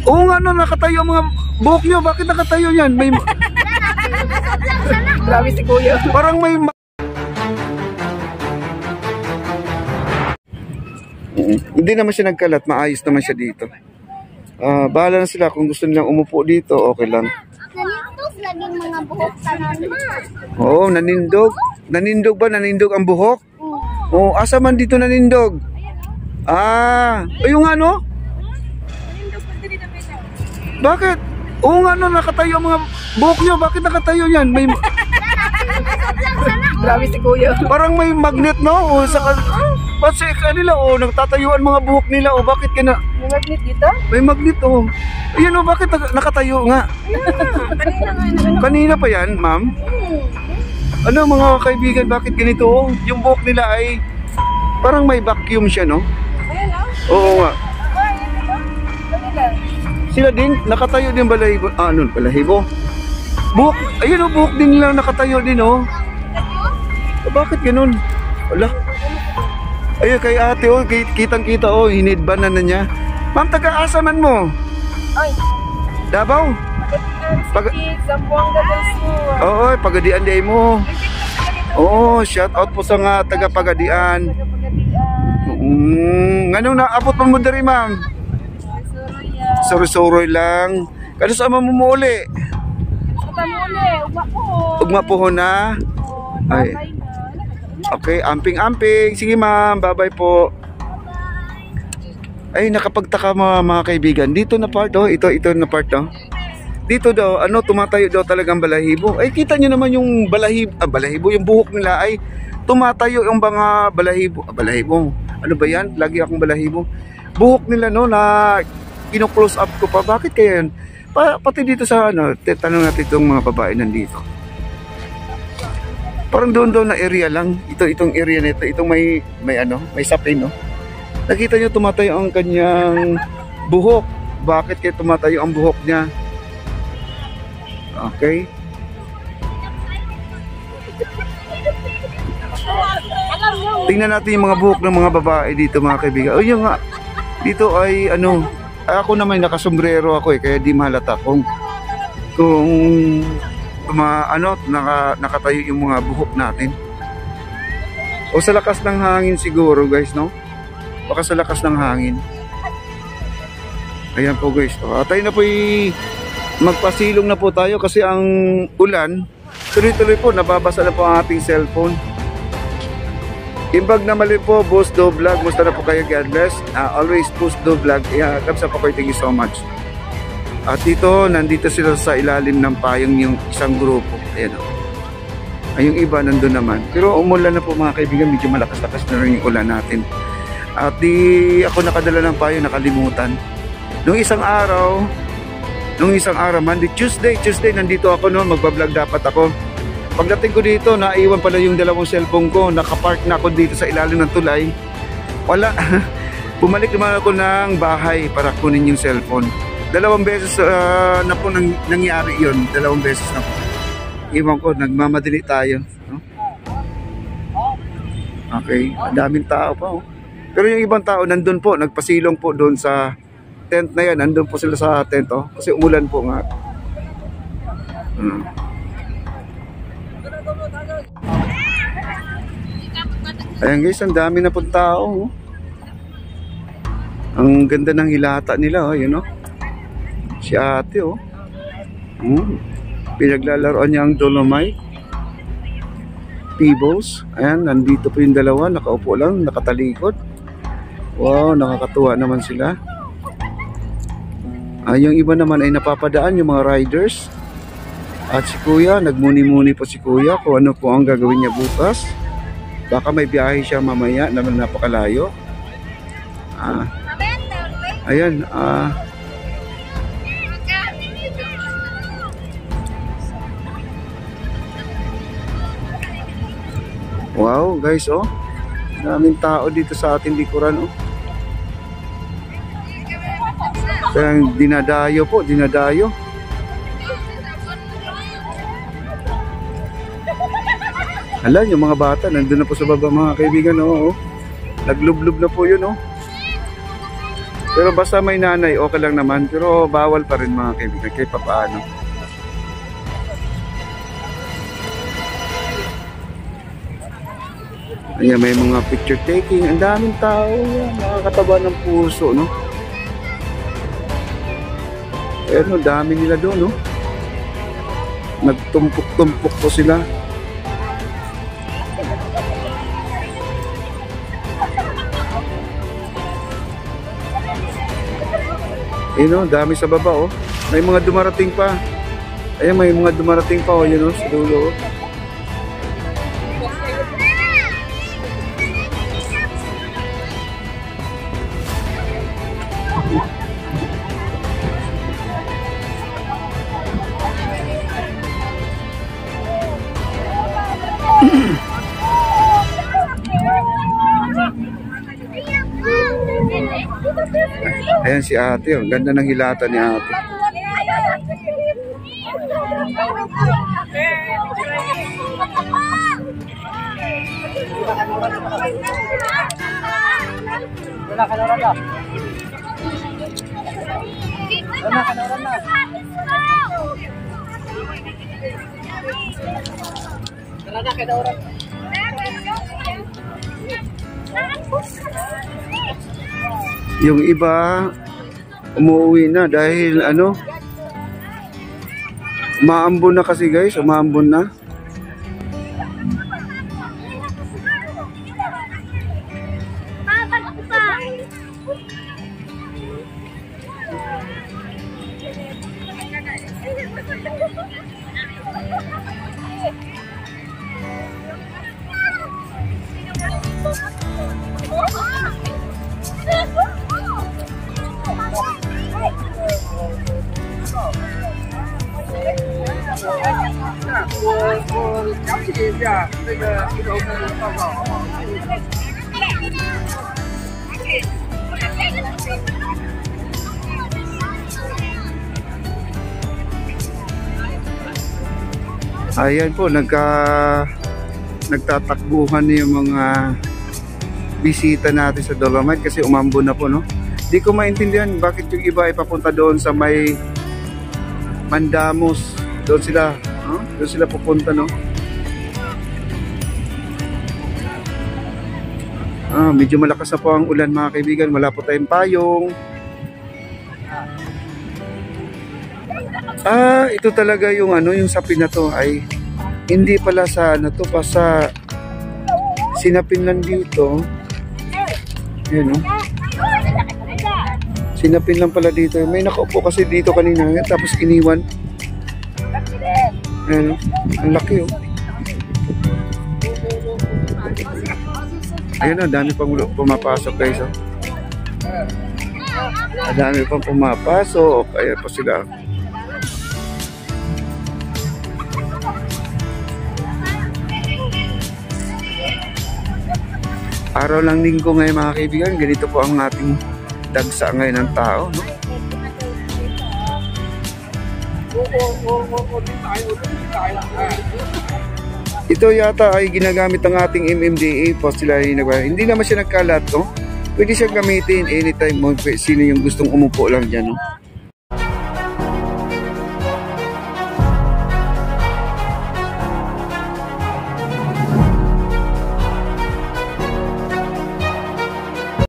Oo nga, no, nakatayo ang mga buhok nyo. Bakit nakatayo yan? May... Grabe si Kuya. Parang may... Hindi naman siya nagkalat. Maayos naman siya dito. Bahala na sila. Kung gusto nilang umupo dito, okay lang. Nanindog laging mga buhok tanan ma. Oo, nanindog. Nanindog ba? Nanindog ang buhok? Oo, asa man dito nanindog? Yung ano? Bakit? Oo nga, no, nakatayo ang mga buhok nyo. Bakit nakatayo yan? May... Grabe si Kuya. Parang may magnet, no? O, sa kanila, nagtatayuan mga buhok nila. O, bakit ka na... May magnet dito? May magnet, o. Ayan, o, bakit nakatayo nga? Kanina pa yan, ma'am? Ano, mga kaibigan, bakit ganito? O, yung buhok nila ay... Parang may vacuum siya, no? Ayan, oh. Oo nga. Sila din, nakatayo din balahibo. Balahibo? Buhok, ayun, o, buhok din nila nakatayo din, o. Bakit ganun? Wala. Ayun, kay ate, oh, kitang-kita, oh, hinidbanan na niya. Ma'am, taga-asa man mo? Ay. Davao? Zamboanga del Sur. Oo, Pagadian day mo. Oo, shout out po sa nga taga-Pagadian. Anong naabot mo dari, ma'am? Soroy-soroy lang. Kano sa mo uli? Ugma po na. Ay. Okay, amping-amping. Sige ma'am, bye-bye po. Ay, nakapagtaka mga kaibigan. Dito na part, oh. Ito na part, oh. Dito daw, tumatayo daw talagang balahibo. Ay, kita nyo naman yung balahibo, yung buhok nila ay tumatayo yung mga balahibo. Balahibo. Ano ba yan? Lagi akong balahibo. Buhok nila, no, na kino-close up ko pa. Bakit kaya yan? Pati dito sa, tanong natin itong mga babae nandito. Parang doon na area lang. Itong area nito, itong may sapin, no. Nakita niyo tumatayo ang kanyang buhok. Bakit kaya tumatayo ang buhok niya? Okay. Tingnan natin yung mga buhok ng mga babae dito, mga kaibigan. Yun nga. Dito ay ako naman nakasombrero ako, kaya di mahalata kung nakatayo yung mga buhok natin. O sa lakas ng hangin siguro, guys, no? Baka sa lakas ng hangin. Ayan po, guys. Tayo na po magpasilong na po tayo kasi ang ulan, tuloy-tuloy po, nababasa na po ang ating cellphone. Imbag na mali po, Boss Do Vlog. Musta na po kayo, God bless. Always Boss Do Vlog. Kapsa po kayo, thank you so much. At nandito sila sa ilalim ng payong yung isang grupo. Ayan, ay yung iba nandun naman. Pero umulan na po, mga kaibigan. Medyo malakas-lakas na rin yung ulan natin. At ako nakadala ng payo, nakalimutan. Nung isang araw, Monday, Tuesday, nandito ako, no, magbablog dapat ako. Pagdating ko dito, naiwan pala yung dalawang cellphone ko. Nakapark na ako dito sa ilalim ng tulay. Wala. Bumalik naman ako ng bahay para kunin yung cellphone. 2 beses na po nangyari yun. 2 beses na po. Iwan ko, nagmamadali tayo, no? Okay, daming tao pa, oh. Pero yung ibang tao nandun po, nagpasilong po doon sa tent na yan. Nandun po sila sa tent, oh. Kasi umulan po nga. Ayan, guys, ang dami na po tao, oh. Ang ganda ng hilata nila, oh, yun, oh. Si ate, oh. Pinaglalaroan niya ang Dolomite. Pebbles. Ayan, nandito po yung dalawa. Nakaupo lang, nakatalikod. Wow, nakakatuwa naman sila. Yung iba naman ay napapadaan, yung mga riders. At si Kuya, nagmuni-muni po si Kuya kung ano po ang gagawin niya bukas. Baka may biyahe siya mamaya naman napakalayo. Ayan, wow, guys, oh. Daming tao dito sa ating likuran, oh. Kaya dinadayo po, dinadayo. Hala, yung mga bata, nandun na po sa baba, mga kaibigan, oh. Naglublob na po yun, oh. Pero basta may nanay, okay lang naman. Pero bawal pa rin mga kaibigan, kahit papaano. Ayan, may mga picture taking. Ang daming tao. Nakakataba ng puso, no? Ayan, dami nila doon, no? Nagtumpok-tumpok po sila. Ayan, no? Dami sa baba, oh. May mga dumarating pa. Ayan, may mga dumarating pa, oh. Yun, no? Sa dulo, oh. Ayan si ate, ang ganda ng hilata ni ate. Yung iba umuwi na dahil ano, umaambon na kasi guys, umaambon na. Ayan po, nagtatakbuhan yung mga bisita natin sa Dolomite kasi umambon na po, no? Di ko maintindihan bakit yung iba ay papunta doon sa may Mandamos. Doon sila, no? Doon sila pupunta, no? Medyo malakas na po ang ulan mga kaibigan. Wala po tayong payong. Ito talaga yung ano, yung sapin na to ay hindi pala sa ano to, pa sa sinapin lang dito. Ayan, no? Sinapin lang pala dito. May nakaupo kasi dito kanina, tapos iniwan. Ayan, no? Ang laki, oh. Ayan, no? Dami pang pumapasok guys, oh. Dami pang pumapasok. Ayan po sila. Araw lang linggo ngayon mga kaibigan, ganito po ang ating dagsa ngayon ng tao, no? Ito yata ay ginagamit ng ating MMDA po, sila hindi naman siya nagkalat, no? Pwede siyang gamitin anytime mo, sino yung gustong umupo lang dyan, no?